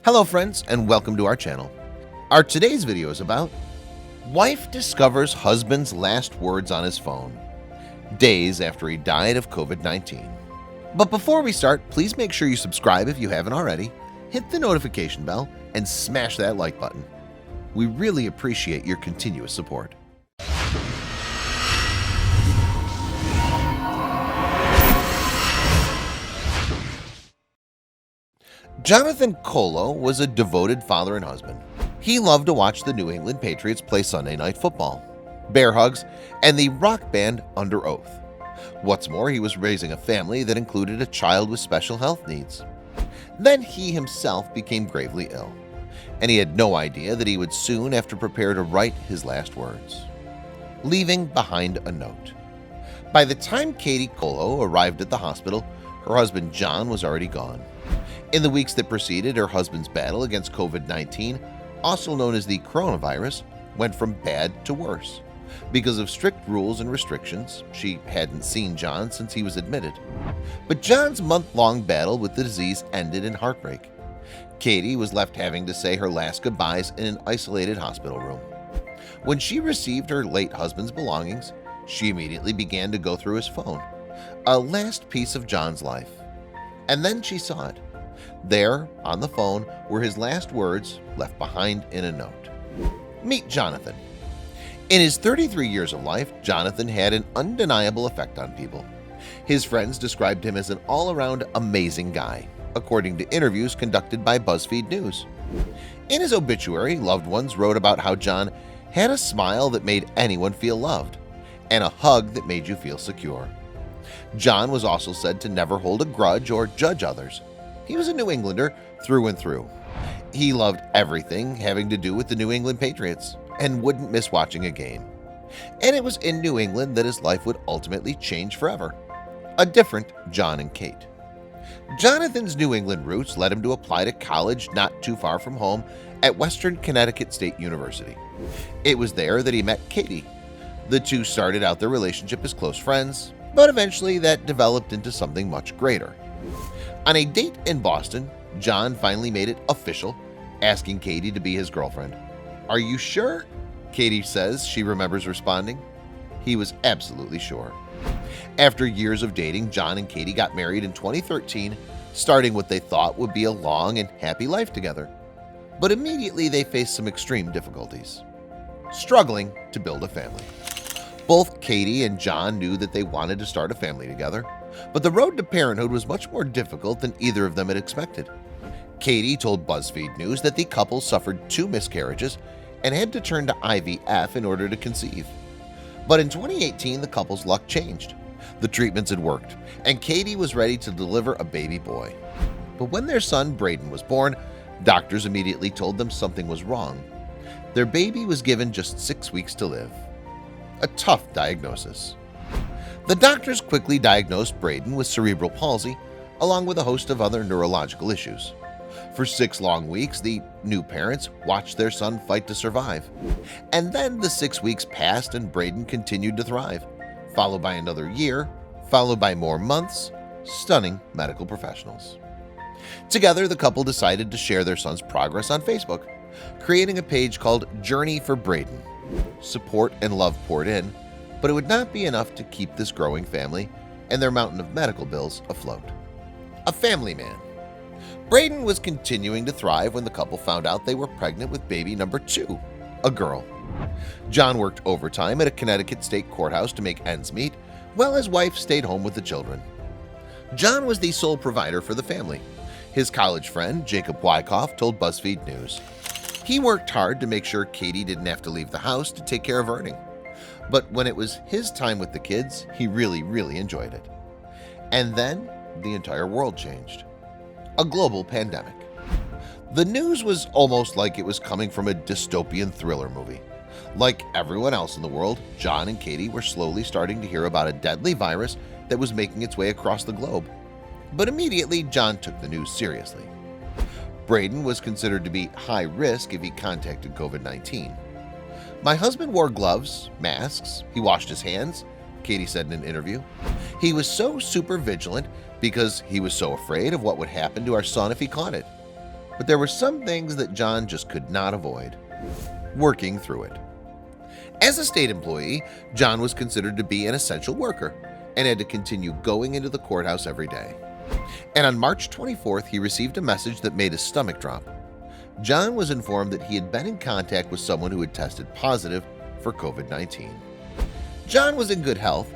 Hello friends and welcome to our channel. Our today's video is about wife discovers husband's last words on his phone, days after he died of COVID-19. But before we start, please make sure you subscribe if you haven't already, hit the notification bell, and smash that like button. We really appreciate your continuous support. Jonathan Colo was a devoted father and husband. He loved to watch the New England Patriots play Sunday Night Football, bear hugs, and the rock band Under Oath. What's more, he was raising a family that included a child with special health needs. Then he himself became gravely ill, and he had no idea that he would soon have to prepare to write his last words, leaving behind a note. By the time Katie Colo arrived at the hospital, her husband John was already gone. In the weeks that preceded her husband's battle against COVID-19, also known as the coronavirus, went from bad to worse. Because of strict rules and restrictions, she hadn't seen John since he was admitted. But John's month-long battle with the disease ended in heartbreak. Katie was left having to say her last goodbyes in an isolated hospital room. When she received her late husband's belongings, she immediately began to go through his phone, a last piece of John's life. And then she saw it. There, on the phone, were his last words left behind in a note. Meet Jonathan. In his 33 years of life, Jonathan had an undeniable effect on people. His friends described him as an all-around amazing guy, according to interviews conducted by BuzzFeed News. In his obituary, loved ones wrote about how John had a smile that made anyone feel loved, and a hug that made you feel secure. John was also said to never hold a grudge or judge others. He was a New Englander through and through. He loved everything having to do with the New England Patriots and wouldn't miss watching a game. And it was in New England that his life would ultimately change forever. A different John and Kate. Jonathan's New England roots led him to apply to college not too far from home at Western Connecticut State University. It was there that he met Katie. The two started out their relationship as close friends, but eventually that developed into something much greater. On a date in Boston, John finally made it official, asking Katie to be his girlfriend. "Are you sure?" Katie says she remembers responding. He was absolutely sure. After years of dating, John and Katie got married in 2013, starting what they thought would be a long and happy life together. But immediately they faced some extreme difficulties, struggling to build a family. Both Katie and John knew that they wanted to start a family together, but the road to parenthood was much more difficult than either of them had expected. Katie told BuzzFeed News that the couple suffered 2 miscarriages and had to turn to IVF in order to conceive. But in 2018, the couple's luck changed. The treatments had worked, and Katie was ready to deliver a baby boy. But when their son Braden was born, doctors immediately told them something was wrong. Their baby was given just 6 weeks to live. A tough diagnosis. The doctors quickly diagnosed Braden with cerebral palsy, along with a host of other neurological issues. For 6 long weeks, the new parents watched their son fight to survive. And then the 6 weeks passed and Braden continued to thrive, followed by another year, followed by more months, stunning medical professionals. Together, the couple decided to share their son's progress on Facebook, creating a page called Journey for Braden. Support and love poured in, but it would not be enough to keep this growing family and their mountain of medical bills afloat. A family man. Braden was continuing to thrive when the couple found out they were pregnant with baby number 2, a girl. John worked overtime at a Connecticut state courthouse to make ends meet, while his wife stayed home with the children. John was the sole provider for the family. His college friend, Jacob Wyckoff, told BuzzFeed News. He worked hard to make sure Katie didn't have to leave the house to take care of earning. But when it was his time with the kids, he really enjoyed it. And then the entire world changed. A global pandemic. The news was almost like it was coming from a dystopian thriller movie. Like everyone else in the world, John and Katie were slowly starting to hear about a deadly virus that was making its way across the globe. But immediately, John took the news seriously. Braden was considered to be high risk if he contacted COVID-19. "My husband wore gloves, masks, he washed his hands," Katie said in an interview. "He was so super vigilant because he was so afraid of what would happen to our son if he caught it. but there were some things that John just could not avoid. Working through it. As a state employee, John was considered to be an essential worker and had to continue going into the courthouse every day. And on March 24th, he received a message that made his stomach drop. John was informed that he had been in contact with someone who had tested positive for COVID-19. John was in good health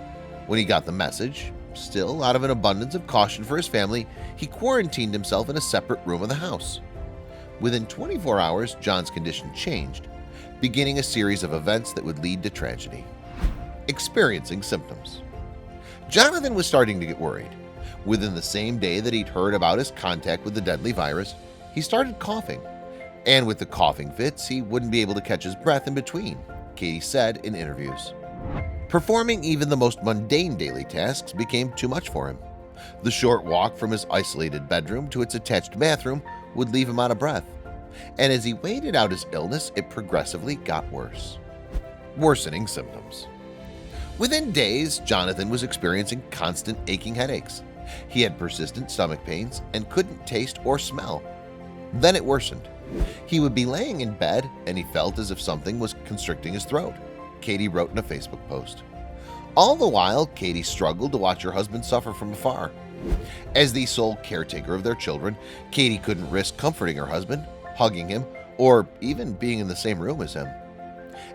when he got the message. Still, out of an abundance of caution for his family, he quarantined himself in a separate room of the house. Within 24 hours, John's condition changed, beginning a series of events that would lead to tragedy. Experiencing symptoms. Jonathan was starting to get worried. Within the same day that he'd heard about his contact with the deadly virus, he started coughing. And with the coughing fits, he wouldn't be able to catch his breath in between, Katie said in interviews. Performing even the most mundane daily tasks became too much for him. The short walk from his isolated bedroom to its attached bathroom would leave him out of breath. And as he waited out his illness, it progressively got worse. Worsening symptoms. Within days, Jonathan was experiencing constant aching headaches. He had persistent stomach pains and couldn't taste or smell. Then it worsened. He would be laying in bed and he felt as if something was constricting his throat, Katie wrote in a Facebook post. All the while, Katie struggled to watch her husband suffer from afar. As the sole caretaker of their children, Katie couldn't risk comforting her husband, hugging him, or even being in the same room as him.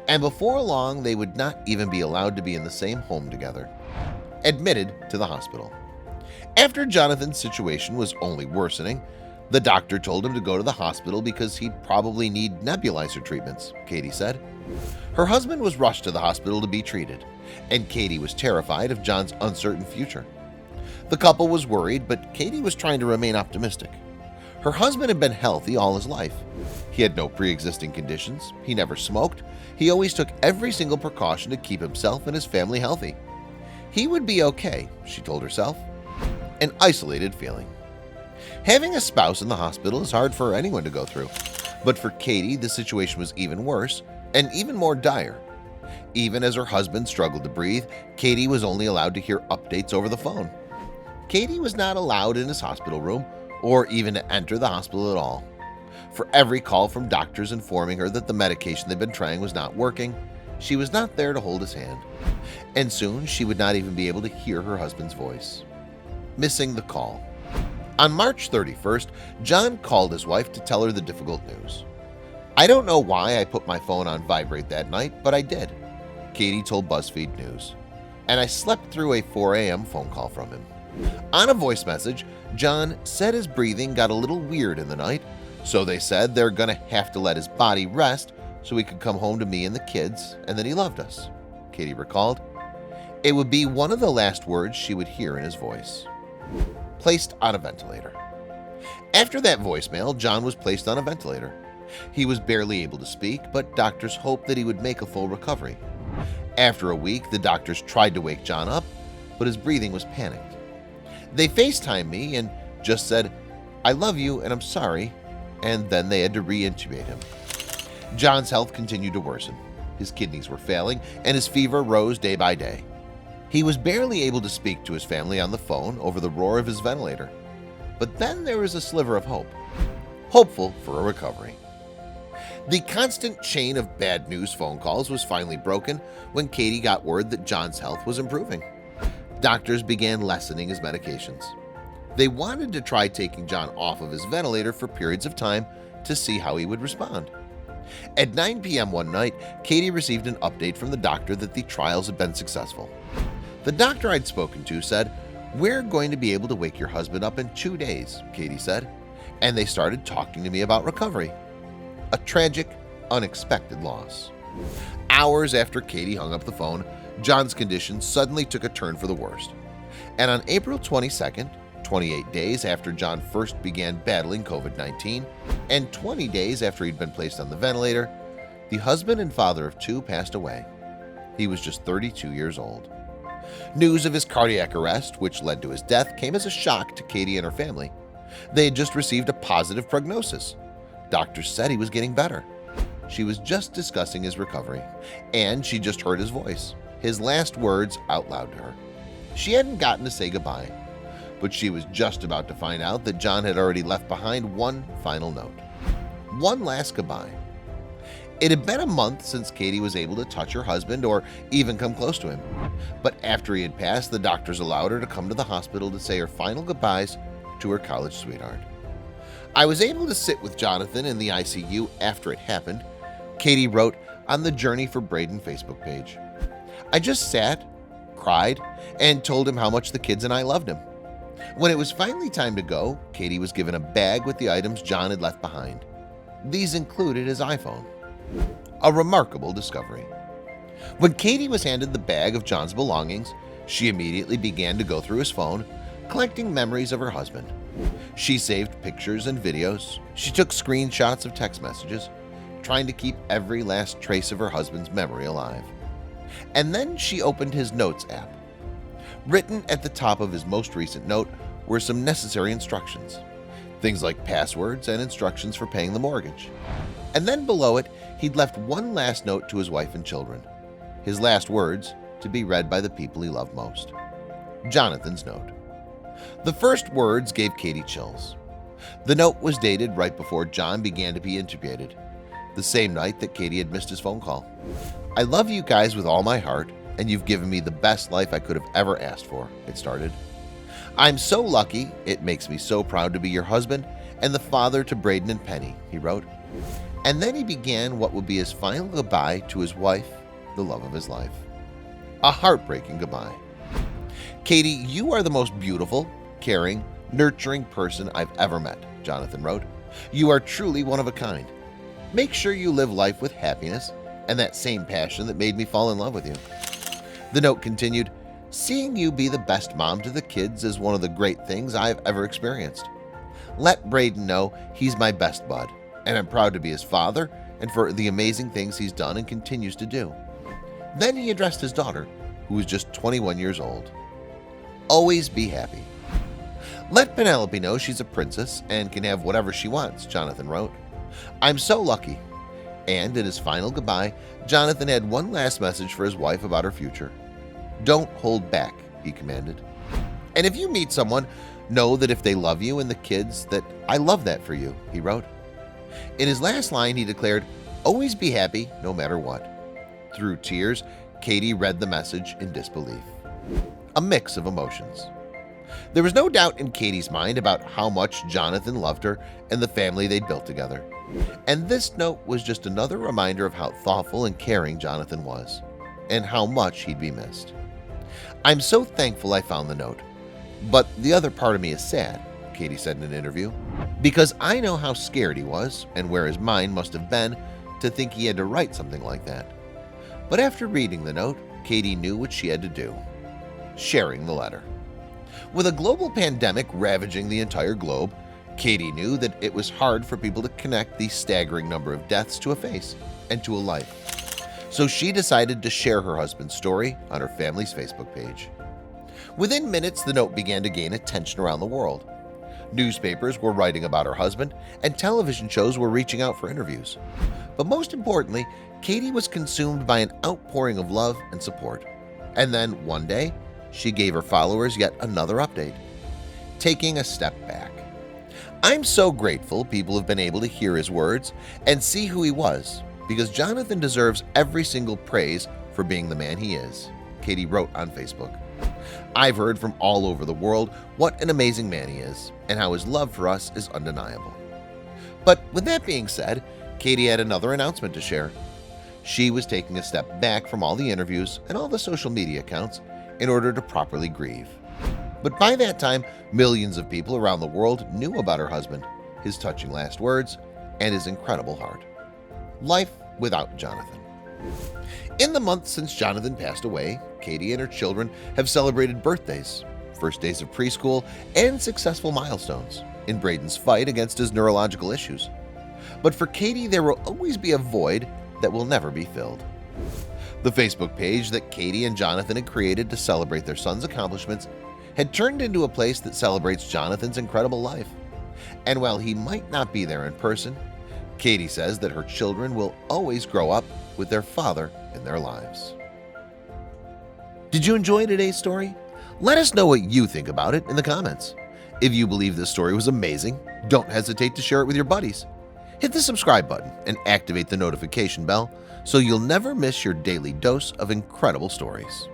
And before long, they would not even be allowed to be in the same home together. Admitted to the hospital. After Jonathan's situation was only worsening, the doctor told him to go to the hospital because he'd probably need nebulizer treatments, Katie said. Her husband was rushed to the hospital to be treated, and Katie was terrified of John's uncertain future. The couple was worried, but Katie was trying to remain optimistic. Her husband had been healthy all his life. He had no pre-existing conditions, he never smoked, he always took every single precaution to keep himself and his family healthy. He would be okay, she told herself. An isolated feeling. Having a spouse in the hospital is hard for anyone to go through, but for Katie, the situation was even worse and even more dire. Even as her husband struggled to breathe, Katie was only allowed to hear updates over the phone. Katie was not allowed in his hospital room or even to enter the hospital at all. For every call from doctors informing her that the medication they'd been trying was not working, she was not there to hold his hand. And soon she would not even be able to hear her husband's voice. Missing the call. On March 31st, John called his wife to tell her the difficult news. "I don't know why I put my phone on vibrate that night, but I did," Katie told BuzzFeed News. "And I slept through a 4 a.m. phone call from him." On a voice message, John said his breathing got a little weird in the night, so they said they're gonna have to let his body rest so he could come home to me and the kids, and that he loved us, Katie recalled. It would be one of the last words she would hear in his voice. Placed on a ventilator. After that voicemail, John was placed on a ventilator. He was barely able to speak, but doctors hoped that he would make a full recovery. After a week, the doctors tried to wake John up, but his breathing was panicked. They FaceTimed me and just said, "I love you and I'm sorry," and then they had to re-intubate him. John's health continued to worsen. His kidneys were failing and his fever rose day by day. He was barely able to speak to his family on the phone over the roar of his ventilator. But then there was a sliver of hope. Hopeful for a recovery. The constant chain of bad news phone calls was finally broken when Katie got word that John's health was improving. Doctors began lessening his medications. They wanted to try taking John off of his ventilator for periods of time to see how he would respond. At 9 p.m. one night, Katie received an update from the doctor that the trials had been successful. The doctor I'd spoken to said, "We're going to be able to wake your husband up in 2 days," Katie said, and they started talking to me about recovery. A tragic, unexpected loss. Hours after Katie hung up the phone, John's condition suddenly took a turn for the worst. And on April 22nd, 28 days after John first began battling COVID-19, and 20 days after he'd been placed on the ventilator, the husband and father of 2 passed away. He was just 32 years old. News of his cardiac arrest, which led to his death, came as a shock to Katie and her family. They had just received a positive prognosis. Doctors said he was getting better. She was just discussing his recovery, and she just heard his voice, his last words out loud to her. She hadn't gotten to say goodbye. but she was just about to find out that John had already left behind one final note. One last goodbye. It had been a month since Katie was able to touch her husband or even come close to him. But after he had passed, the doctors allowed her to come to the hospital to say her final goodbyes to her college sweetheart. I was able to sit with Jonathan in the ICU after it happened, Katie wrote on the Journey for Braden Facebook page. I just sat, cried, and told him how much the kids and I loved him. When it was finally time to go, Katie was given a bag with the items John had left behind. These included his iPhone. A remarkable discovery. When Katie was handed the bag of John's belongings, she immediately began to go through his phone, collecting memories of her husband. She saved pictures and videos. She took screenshots of text messages, trying to keep every last trace of her husband's memory alive. And then she opened his Notes app. Written at the top of his most recent note were some necessary instructions, things like passwords and instructions for paying the mortgage. And then below it, he'd left one last note to his wife and children, his last words to be read by the people he loved most. Jonathan's note. The first words gave Katie chills. The note was dated right before John began to be intubated, the same night that Katie had missed his phone call. I love you guys with all my heart, and you've given me the best life I could have ever asked for, it started. I'm so lucky, it makes me so proud to be your husband and the father to Braden and Penny, he wrote. And then he began what would be his final goodbye to his wife, the love of his life. A heartbreaking goodbye. Katie, you are the most beautiful, caring, nurturing person I've ever met, Jonathan wrote. You are truly one of a kind. Make sure you live life with happiness and that same passion that made me fall in love with you. The note continued, seeing you be the best mom to the kids is one of the great things I've ever experienced. Let Braden know he's my best bud, and I'm proud to be his father and for the amazing things he's done and continues to do. Then he addressed his daughter, who was just 21 years old. Always be happy. Let Penelope know she's a princess and can have whatever she wants, Jonathan wrote. I'm so lucky. And in his final goodbye, Jonathan had one last message for his wife about her future. Don't hold back, he commanded. And if you meet someone, know that if they love you and the kids, that I love that for you, he wrote. In his last line, he declared, always be happy no matter what. Through tears, Katie read the message in disbelief. A mix of emotions. There was no doubt in Katie's mind about how much Jonathan loved her and the family they'd built together. And this note was just another reminder of how thoughtful and caring Jonathan was, and how much he'd be missed. I'm so thankful I found the note, but the other part of me is sad, Katie said in an interview, because I know how scared he was and where his mind must have been to think he had to write something like that. But after reading the note, Katie knew what she had to do, sharing the letter. With a global pandemic ravaging the entire globe, Katie knew that it was hard for people to connect the staggering number of deaths to a face and to a life. So she decided to share her husband's story on her family's Facebook page. Within minutes, the note began to gain attention around the world. Newspapers were writing about her husband, and television shows were reaching out for interviews. But most importantly, Katie was consumed by an outpouring of love and support. And then, one day, she gave her followers yet another update, taking a step back. I'm so grateful people have been able to hear his words and see who he was, because Jonathan deserves every single praise for being the man he is, Katie wrote on Facebook. I've heard from all over the world what an amazing man he is and how his love for us is undeniable. But with that being said, Katie had another announcement to share. She was taking a step back from all the interviews and all the social media accounts in order to properly grieve. But by that time, millions of people around the world knew about her husband, his touching last words, and his incredible heart. Life without Jonathan. In the months since Jonathan passed away, Katie and her children have celebrated birthdays, first days of preschool, and successful milestones in Braden's fight against his neurological issues. But for Katie, there will always be a void that will never be filled. The Facebook page that Katie and Jonathan had created to celebrate their son's accomplishments had turned into a place that celebrates Jonathan's incredible life. And while he might not be there in person, Katie says that her children will always grow up with their father in their lives. Did you enjoy today's story? Let us know what you think about it in the comments. If you believe this story was amazing, don't hesitate to share it with your buddies. Hit the subscribe button and activate the notification bell so you'll never miss your daily dose of incredible stories.